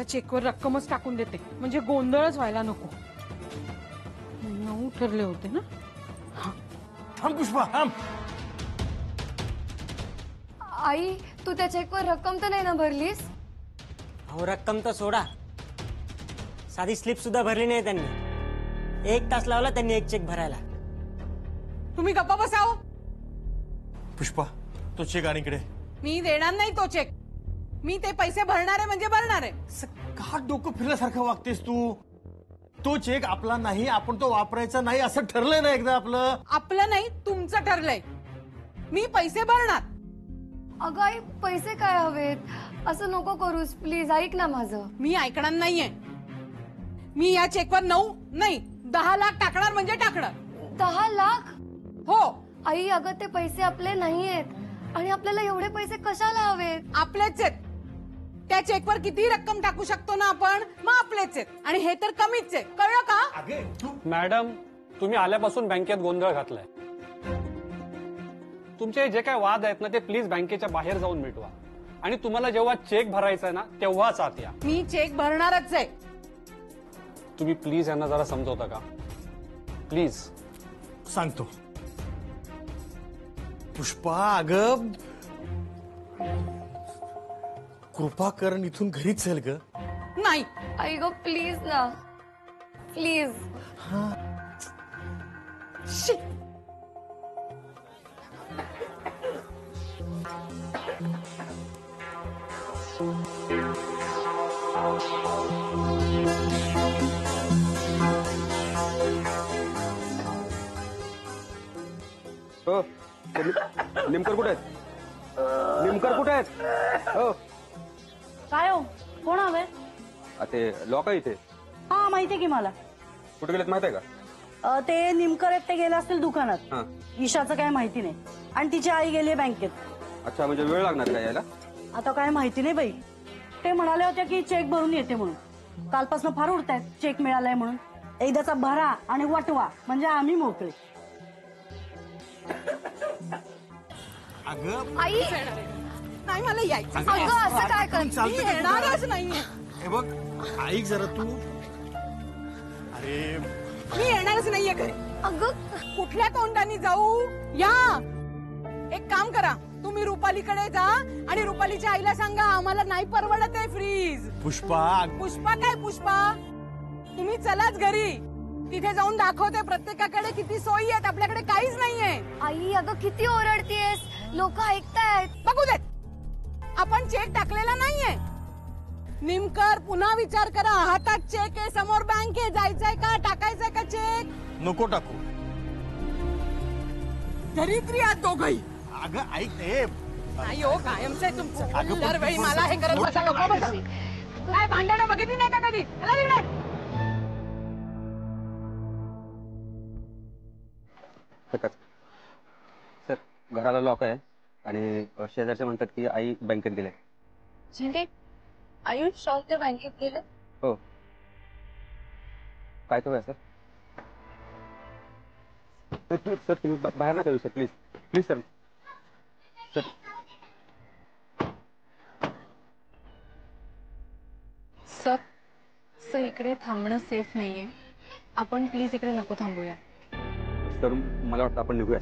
त्या चेकवर रक्कमच टाकून देते, म्हणजे गोंधळच व्हायला नको. 9 ठरले होते ना. थांब पुष्पा थांब. आई, तू त्या चेकवर रक्कम तर नाही ना भरलीस? अहो रक्कम तर सोडा, साधी स्लिप सुद्धा भरली नाही त्यांनी. 1 तास लावला त्यांनी एक चेक भरायला. तुम्ही गप्पा बसाव. पुष्पा तो चेक आणि इकडे. मी देणार नाही तो चेक. मी ते पैसे भरणार आहे म्हणजे भरणार आहे. का डोकं फिरल्यासारखं वागतेस तू? तो चेक आपला नाही, आपण तो वापरायचा नाही असं ठरलंय ना एकदा आपलं. आपलं नाही, तुमचं ठरलंय. मी पैसे भरणार. अगं आई, पैसे काय हवेत? असं नको करूस प्लीज, ऐक ना माझं. मी ऐकणार नाहीये. मी या चेकवर 9 नाही 10 लाख टाकणार म्हणजे टाकणार. 10 लाख? हो. आई अगं, ते पैसे आपले नाहीयेत आणि आपल्याला एवढे पैसे कशाला हवेत? आपलेच आहेत. त्या चेकवर किती रक्कम टाकू शकतो ना आपण, मग आपलेच आहेत. आणि हे तर कमीच आहे, कळलं का? मॅडम, तुम्ही आल्यापासून बँकेत गोंधळ घातलाय. तुमचे जे काय वाद आहेत ना ते प्लीज बँकेच्या बाहेर जाऊन मिटवा. आणि तुम्हाला जेव्हा चेक भरायचा आहे ना तेव्हाच आत या. मी चेक भरणारच आहे. तुम्ही प्लीज यांना जरा समजवता का? प्लीज. सांगतो. पुष्पा अगं कृपा करून इथून घरीच चल ग. नाही. आई ग प्लीज ना, प्लीज. हो निमकर कुठे आहेत? निमकर कुठे आहेत? हो काय हो, कोण हवे? ते लोक इथे. हा माहितीये की मला. कुठे गेलेत माहित आहे का? ते निमकर आहेत, ते गेले असतील दुकानात. हा. ईशाचं काय माहिती नाही. आणि तिची आई गेली बँकेत. अच्छा, म्हणजे वेळ लागणार का यायला? आता काय माहिती नाही बाई. ते म्हणाले होते की चेक भरून येते म्हणून. कालपासून फार उडतायत चेक मिळालाय म्हणून. एकदाचा भरा आणि वटवा म्हणजे आम्ही मोकळे. अगं आई नाही, मला यायचं. अगं असं काय कर? मी येणारच नाहीये. हे बघ ऐक जरा तू. अरे मी येणारच नाहीये घरी. अगं कुठल्या तोंडाने जाऊ? या एक काम करा, तुम्ही रुपालीकडे जा आणि रुपालीच्या आईला सांगा आम्हाला नाही परवडत आहे फ्रीज. पुष्पा पुष्पा काय पुष्पा? तुम्ही चलाच घरी. तिथे जाऊन दाखवते प्रत्येकाकडे किती सोयी आहेत, आपल्याकडे काहीच नाहीये. आई अगं किती ओरडतीयस, लोक ऐकतायत. बघू देत. आपण चेक टाकलेला नाहीये. निमकर पुन्हा विचार करा. हातात चेक आहे, समोर बँक आहे. जायचंय का, टाकायचंय का चेक? नको टाकू. दरिद्री आहात दोघही. अगं ऐक हे. नाही हो, कायमच आहे तुमचं. अगं, पण दरवेळी तू मला हे करत बसा. गप्पा बसा. काय भांडणं बघितली नाही का कधी? चला तिकडे. सर घराला लॉक आहे आणि शेजारचे म्हणतात की आई बँकेत गेले. आयुष ते बँकेत गेले? हो. काय तो सर? सर तुम्ही बाहेर नका येऊ sir, please please sir. Sir sir sir इकडे थांबणं सेफ नाहीये. आपण प्लीज इकडे नको थांबूया. सर मला वाटतं आपण निघूया.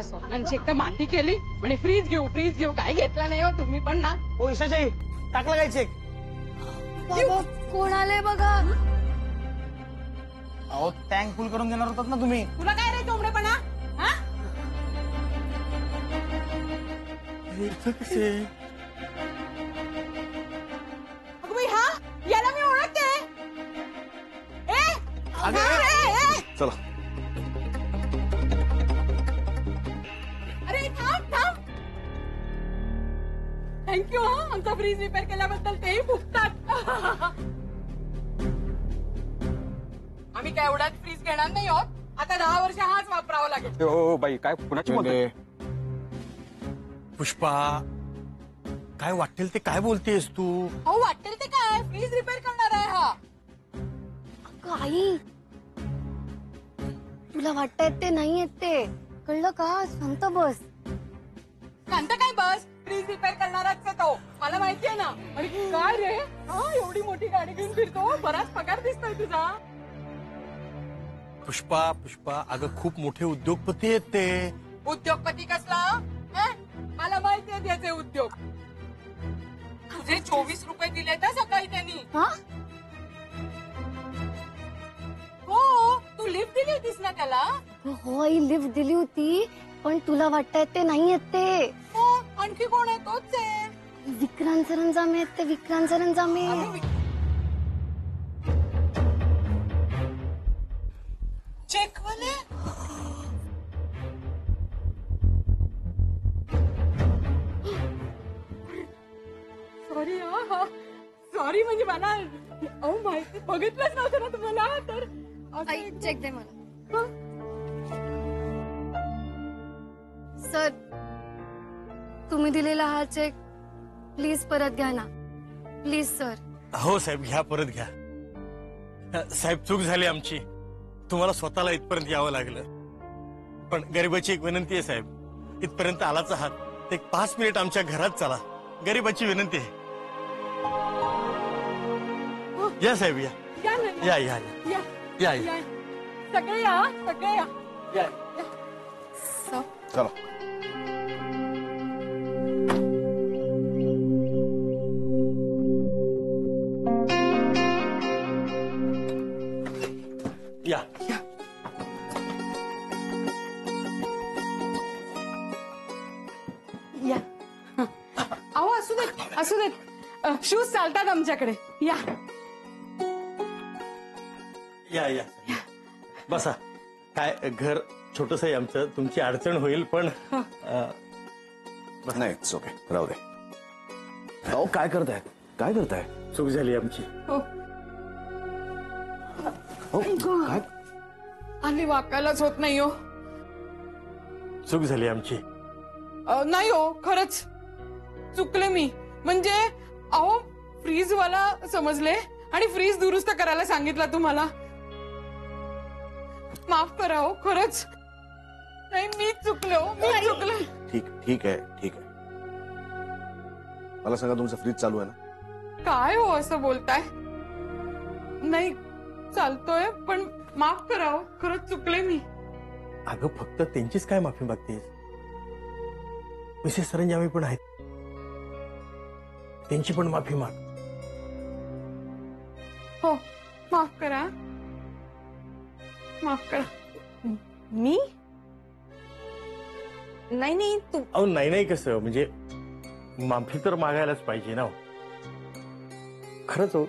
स्वप्नांची एक तर माती केली म्हणजे फ्रीज घेऊ. काय घेतला नाही हो तुम्ही पण ना. ओ ईशाची टाकला काय चेक? बाबा कोण आले बघा. अहो टँक फुल करून देणार होतात ना तुम्ही. तुला काय रे चोमडेपणा? हा? कसे अगं बाई, हा याला मी ओळखते. अगं, चला. अरे थांब. थँक्यू हा, आमचा फ्रीज रिपेअर केल्याबद्दल तेही फुकतात. आम्ही काय एवढ्यात फ्रीज घेणार नाही आहोत. आता 10 वर्ष हाच वापरावा लागेल. हो बाई, काय कुणाची बोलते? पुष्पा काय वाटेल ते काय बोलतेस तू? हो वाटेल ते काय, फ्रीज रिपेअर करणार आहे हा. अगं आई, तुला वाटतायत ते नाहीयेत ते, कळलं का? शांत बस. शांत काय बस. फ्रीज रिपेअर करणाराच आहे तो, मला माहितीये ना. आणि काय रे, हा एवढी मोठी गाडी घेऊन फिरतो, बराच पगार दिसतोय तुझा. पुष्पा पुष्पा अगं खूप मोठे उद्योगपती आहेत ते. उद्योगपती कसला? मला माहितीये त्याचे उद्योग. तुझे 24 रुपये दिले तर सकाळी त्यांनी. हो, तू लिफ्ट दिली होतीस ना त्याला. हो आई लिफ्ट दिली होती, पण तुला वाटतंय ते नाही आहेत ते. हो, आणखी कोण आहे? तोच आहे. विक्रांत सरंजामे आहेत ते, विक्रांत सरंजामे. चेक वाले. सॉरी सॉरी, म्हणजे मला माहिती बघितलंच नव्हतं ना तुम्हाला. तर आई चेक दे मला. सर, तुम्ही दिलेला हा चेक प्लीज परत घ्या ना, प्लीज सर. हो साहेब, घ्या, परत घ्या. साहेब, चूक झाली आमची, तुम्हाला स्वतःला इथपर्यंत यावं लागलं. पण गरीबाची एक विनंती आहे साहेब, इथपर्यंत आलाच आहात, एक 5 मिनिट आमच्या घरात चला. गरीबाची विनंती आहे. या साहेब, या या या या या या. सगळे या, सगळे या. चला. या. या. अहो, असू देत, असू देत. शूज चालतात आमच्याकडे. या या या बसा. काय घर छोटस आहे आमचं, तुमची अडचण होईल पण नाही, ओके, राहू दे. अहो, काय करताय, काय करताय? चूक झाली आमची. हो, काय? आली वाकायलाच होत नाही हो. चूक झाली आमची. नाही हो, खरंच चुकले मी. म्हणजे अहो, फ्रीज वाला समजले आणि फ्रीज दुरुस्त करायला सांगितलं तुम्हाला. माफ करा हो, खरंच. नाही, मी चुकले हो, मी चुकले. ठीक आहे, ठीक आहे. मला सांगा, तुमचा फ्रीज चालू आहे ना? काय हो असं बोलताय? नाही, चालतोय, पण माफ करा हो, खरंच चुकले मी. अगं, फक्त त्यांचीच काय माफी मागतेस? मिसेस सरंजामी पण आहेत, त्यांची पण माफी माग. हो, माफ करा, माफ करा. मी नाही नाही तू. अहो, नाही नाही, कसं म्हणजे माफी तर मागायलाच पाहिजे ना. खरंच हो,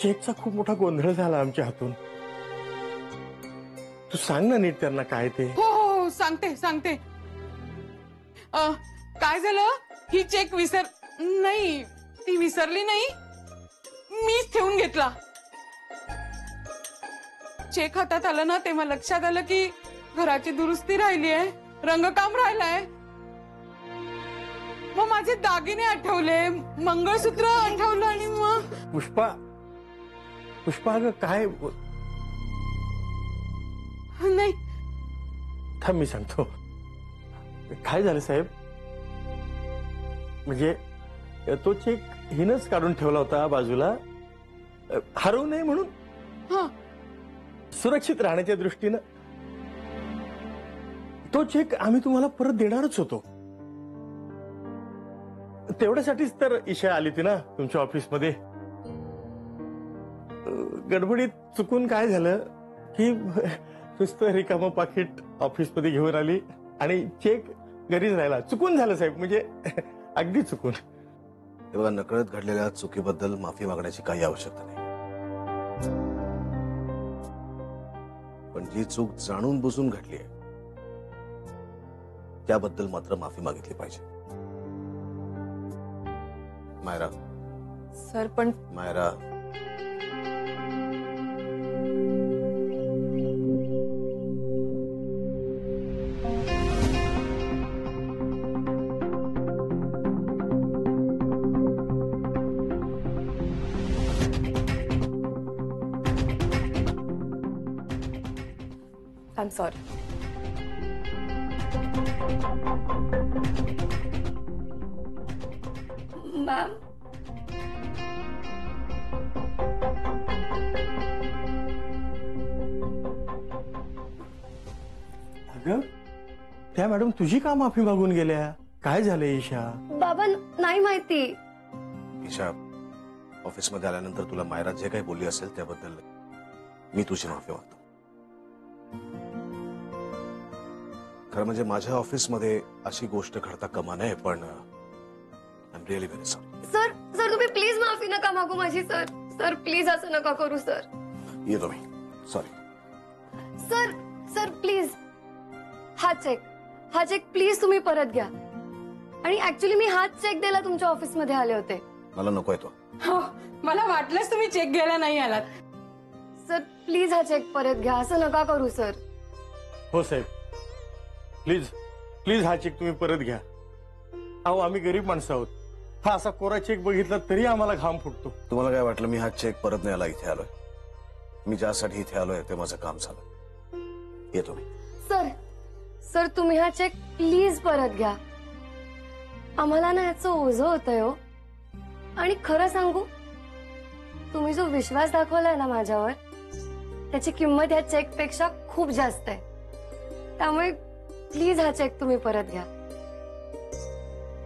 चेकचा खूप मोठा गोंधळ झाला आमच्या हातून. तू सांग ना नीट त्यांना काय ते. हो हो हो, सांगते सांगते. काय झालं, ही चेक नाही, ती विसरली नाही, मीच ठेवून घेतला. चेक हातात आलं ना, तेव्हा लक्षात आलं की घराची दुरुस्ती राहिली आहे, रंगकाम राहिलंय. मग माझे दागिने आठवले, मंगळसूत्र आठवलं आणि मग पुष्पा अगं काय नाही. थांब, मी सांगतो काय झालं साहेब. म्हणजे तो चेक हिनच काढून ठेवला होता बाजूला, हरवू नये म्हणून, हा, सुरक्षित राहण्याच्या दृष्टीनं. तो चेक आम्ही तुम्हाला परत देणारच होतो. तेवढ्यासाठीच तर ईशा आली होती ना तुमच्या ऑफिसमध्ये. गडबडीत चुकून काय झालं की नुसतं रिकामं पाकिट ऑफिसमध्ये घेऊन आली आणि चेक घरीच राहिला. चुकून झालं साहेब, म्हणजे अगदी चुकून. हे बघा, नकळत घडलेल्या चुकीबद्दल माफी मागण्याची काही आवश्यकता नाही, पण जी चूक जाणून बुजून घडली आहे त्याबद्दल मात्र माफी मागितली पाहिजे. मायरा. सर, पण मायरा, I'm sorry. मॅम अगं त्या मॅडम तुझी का माफी मागून गेल्या? काय झालं ईशा? बाबा नाही माहिती. ईशा, ऑफिसमध्ये आल्यानंतर तुला मायरा जे काही बोलली असेल त्याबद्दल मी तुझी माफी मागतो. खरं म्हणजे माझ्या ऑफिसमध्ये अशी गोष्ट घडता कामा नये, पण I am really very sorry. Sir sir तुम्ही प्लीज माफी नका मागू माझी. सर सर प्लीज असं नका करू सर. येतो मी. सॉरी. सर सर प्लीज हा चेक प्लीज तुम्ही परत घ्या. आणि ऍक्च्युली मी हाच चेक द्यायला तुमच्या ऑफिसमध्ये आले होते. मला नकोय तो. हो, मला वाटलंच तुम्ही चेक घ्यायला नाही आलात. सर प्लीज हा चेक परत घ्या. असं नका करू सर. हो साहेब, प्लीज प्लीज हा चेक तुम्ही परत घ्या. अहो आम्ही गरीब माणसं आहोत. हा असा कोरा चेक बघितला तरी आम्हाला घाम फुटतो. तुम्हाला काय वाटलं मी हा चेक परत न्यायला इथे आलोय? मी ज्यासाठी इथे आलोय ते माझं काम झालं. येतो मी. सर सर तुम्ही हा चेक प्लीज परत घ्या. आम्हाला ना याचं ओझं होतंय हो. आणि खरं सांगू, तुम्ही जो विश्वास दाखवलाय ना माझ्यावर, त्याची किंमत या चेक पेक्षा खूप जास्त आहे. त्यामुळे प्लीज हा चेक तुम्ही परत घ्या.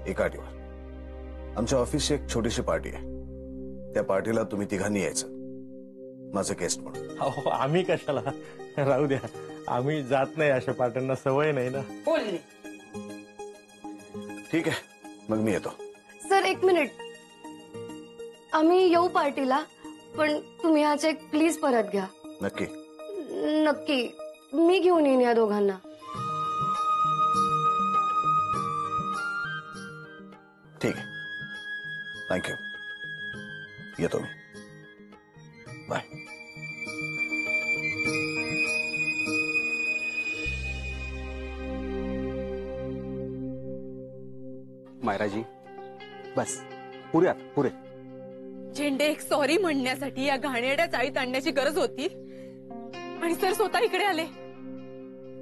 एका अटीवर. आमच्या ऑफिसची एक छोटीशी पार्टी आहे. त्या पार्टीला तुम्ही तिघांनी यायचं, माझं गेस्ट म्हणून. अहो आम्ही कशाला? राहू द्या, आम्ही जात नाही अशा पार्ट्यांना, सवय नाही ना. बोलले ठीक आहे, मग मी येतो. सर एक मिनिट. आम्ही येऊ पार्टीला, पण तुम्ही हा चेक प्लीज परत घ्या. नक्की? नक्की. मी घेऊन येईन या दोघांना. ठीक आहे. थँक्यू. येतो मी. बाय. मायराजी बस, पुरे आता पुरे. झेंडे एक सॉरी म्हणण्यासाठी या घाणेरड्या चाळीत आणण्याची गरज होती, आणि सर स्वतः इकडे आले.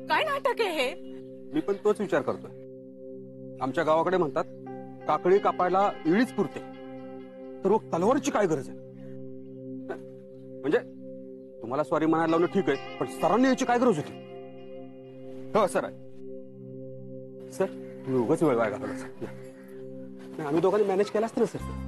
काय नाटक आहे हे? मी पण तोच विचार करतोय. आमच्या गावाकडे म्हणतात, काकडी कापायला इळीच पुरते, तर मग तलवारची काय गरज आहे? म्हणजे तुम्हाला सॉरी म्हणायला लावणं ठीक आहे, पण सरांनी याची काय गरज होती? हो सर आहे सर, तुम्ही उगाच वेळ वाया घालवला सर. नाही, आम्ही दोघांनी मॅनेज केला असतं ना सर.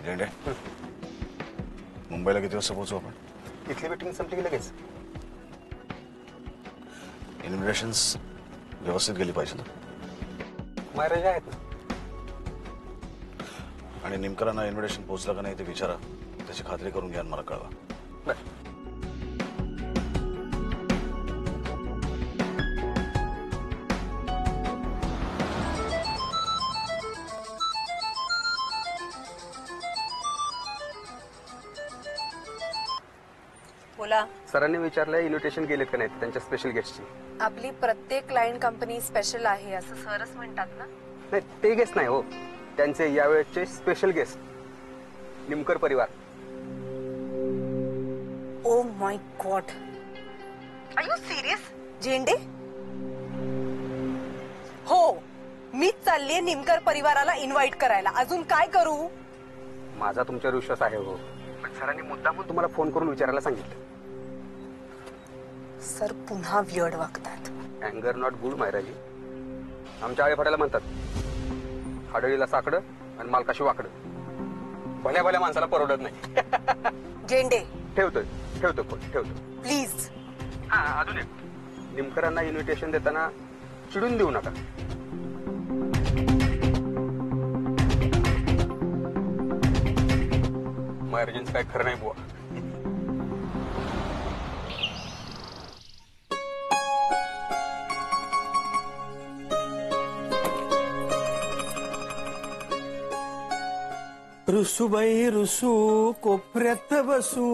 झेंडे, मुंबईला किती वाजता पोहोचू आपण? इथली मीटिंग संपली की लगेच. इन्व्हिटेशन्स व्यवस्थित गेली पाहिजे ना? मायराजी आहेत ना. आणि निमकरांना इन्व्हिटेशन पोहोचलं का नाही ते विचारा. त्याची खात्री करून घ्या आणि मला कळवा. बरं. बोला. सरांनी विचारलं इन्व्हिटेशन गेलेत का नाही त्यांच्या स्पेशल गेस्टची. आपली प्रत्येक क्लायंट कंपनी स्पेशल आहे असं सरच म्हणतात ना. नाही, ते गेस्ट नाही हो, त्यांचे यावेळेचे स्पेशल गेस्ट निमकर परिवार. Oh my god, are you serious Zende? हो, मीच चाललीये निमकर परिवाराला इन्व्हाइट करायला. अजून काय करू? माझा तुमच्यावर विश्वास आहे हो, पण सरांनी मुद्दामून तुम्हाला फोन करून विचारायला सांगितलं. सर पुन्हा वियर्ड वागतात. अँगर नॉट गुड मायराजी. आमच्या आळेफाट्याला म्हणतात, हाडळीला साकडं आणि मालकाशी वाकडं. भल्या भल्या माणसाला परवडत नाही. झेंडे ठेवतो फोन, ठेवतो प्लीज. हा, अजून एक, निमकरांना इन्व्हिटेशन देताना चिडून देऊ नका. इमर्जन्सी काय खरं नाही बुवा. रुसूबाई रुसू कोपऱ्यात बसू,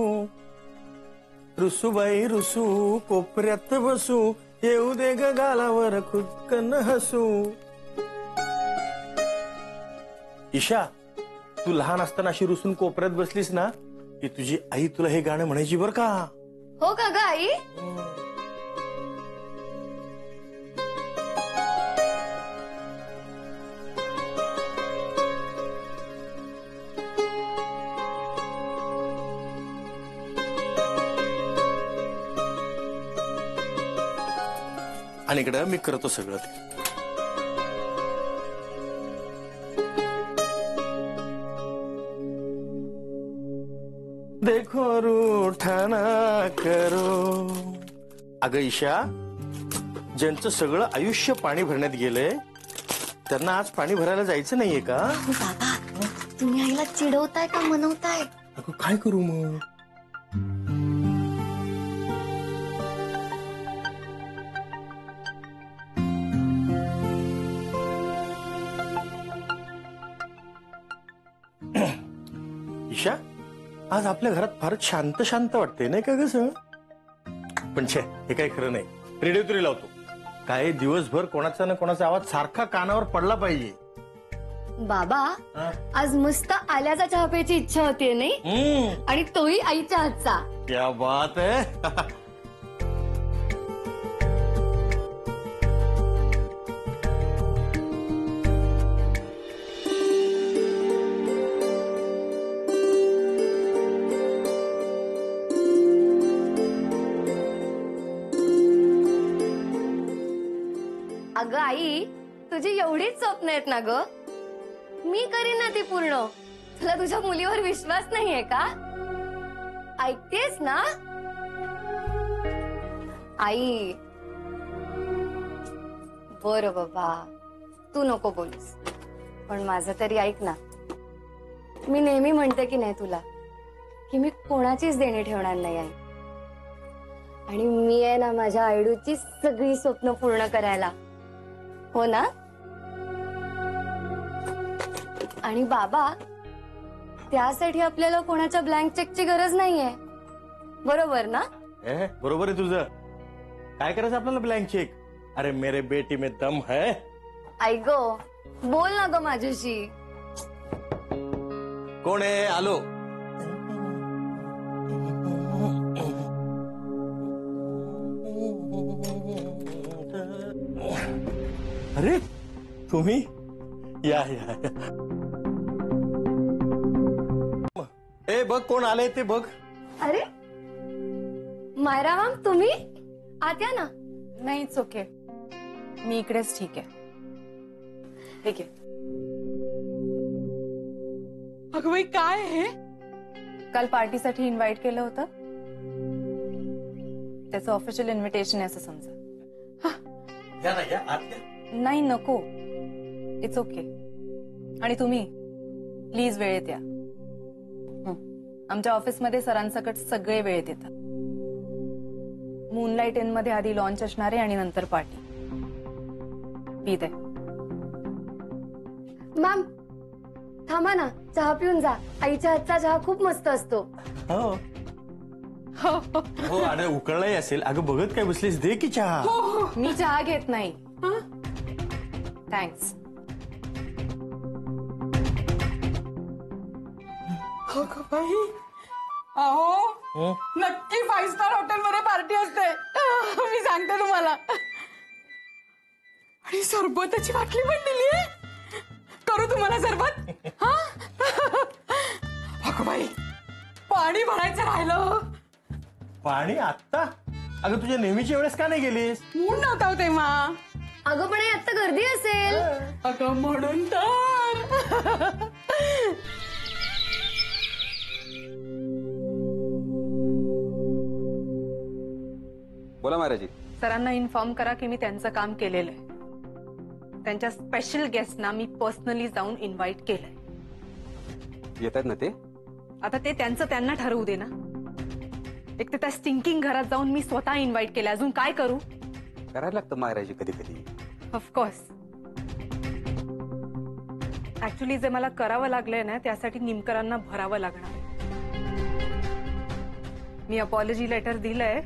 रुसूबाई रुसू कोपऱ्यात बसू, येऊ दे ग गालावर खुदकन हसू. ईशा, तू लहान असताना अशी रुसून कोपऱ्यात बसलीस ना की तुझी आई तुला हे गाणं म्हणायची बर का. हो का ग आई? आणि इकडं मी करतो सगळं ते. देखो रूठा ना करो. अगं ईशा, ज्यांचं सगळं आयुष्य पाणी भरण्यात गेलंय त्यांना आज पाणी भरायला जायचं नाहीये का? बाबा, तुम्ही आईला चिडवताय का मनवताय? अगं काय करू मग? ईशा, आज आपल्या घरात फारच शांत शांत वाटतंय नाही का ग सगळं? पण छे, हे काही खरं नाही. रेडिओ तरी लावतो. काय दिवसभर कोणाचा ना कोणाचा आवाज सारखा कानावर पडला पाहिजे. बाबा, आज मस्त आल्याचा चहा प्यायची इच्छा होतीये नाही? आणि तोही आईच्या हातचा. क्या बात है. अगं आई, तुझी एवढीच स्वप्न आहेत ना ग? मी करीन ना ती पूर्ण. तुला तुझ्या मुलीवर विश्वास नाहीये का? ऐकतेस ना आई? बरं बाबा, तू नको बोलूस, पण माझं तरी ऐक ना. मी नेहमी म्हणते की नाही तुला की मी कोणाचीच देणी ठेवणार नाही आहे. आणि मी आहे ना माझ्या आयडूची सगळी स्वप्न पूर्ण करायला. हो ना? आणि बाबा, त्यासाठी आपल्याला कोणाच्या ब्लँक चेकची गरज नाहीये. बरोबर ना? बरोबर आहे तुझं. काय करायचं आपल्याला ब्लँक चेक? अरे मेरे बेटी में दम है. ऐक गो, बोल ना ग माझ्याशी. कोण आहे? आलो. अरे तुम्ही या या. ए बघ कोण आलंय ते बघ. अरे मायरा मॅम, तुम्ही आत या ना. नाही, इट्स ओके, मी इकडेच ठीक आहे. ठीक आहे. अगं बाई, काय हे? काल पार्टीसाठी इन्व्हाइट केलं होतं, त्याचं ऑफिशियल इन्व्हिटेशन आहे असं समजा. या ना, या आत या. नाही, नको, इट्स ओके. आणि तुम्ही प्लीज वेळेत या. आमच्या ऑफिसमध्ये सरांसकट सगळे वेळेत येतात. मूनलाईट इन मध्ये आधी लॉन्च असणार आहे आणि नंतर पार्टी. पीत आहे. मॅम थांबा ना, चहा पिऊन जा. आईच्या हातचा चहा खूप मस्त असतो. हो हो. अरे उकळलाही असेल. अगं बघत काय बसलीस, दे की चहा. मी चहा घेत नाही. थँक्स. अगं बाई, अहो नक्की 5 स्टार हॉटेल मध्ये पार्टी असते. मी सांगते तुम्हाला. आणि सरबताची बाटली पण दिली आहे. करू तुम्हाला सरबत? हा? अगं बाई, पाणी भरायचं राहिलं. पाणी आत्ता? अगं तुझ्या नेहमीच्या वेळेस का नाही गेलीस? मूड नव्हता हो तेव्हा. अगं पण आता गर्दी असेल. अगं म्हणून तर. बोला महाराजी. सरांना इन्फॉर्म करा की मी त्यांचं काम केलेलं आहे. त्यांच्या स्पेशल गेस्टना मी पर्सनली जाऊन इन्व्हाइट केलंय. येत आहेत ना ते? आता ते त्यांचं त्यांना ठरवू दे ना. एक तर त्या स्टिंकिंग घरात जाऊन मी स्वतः इन्व्हाइट केलं. अजून काय करू? करायला लागतं मायराजी कधी कधी. ऑफकोर्स. ऍक्च्युली जे मला करावं लागलंय ना त्यासाठी निमकरांना भरावं लागणार. मी अपॉलॉजी लेटर दिलंय,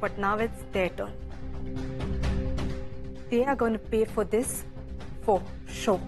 but now it's their turn. They are going to pay for this for sure.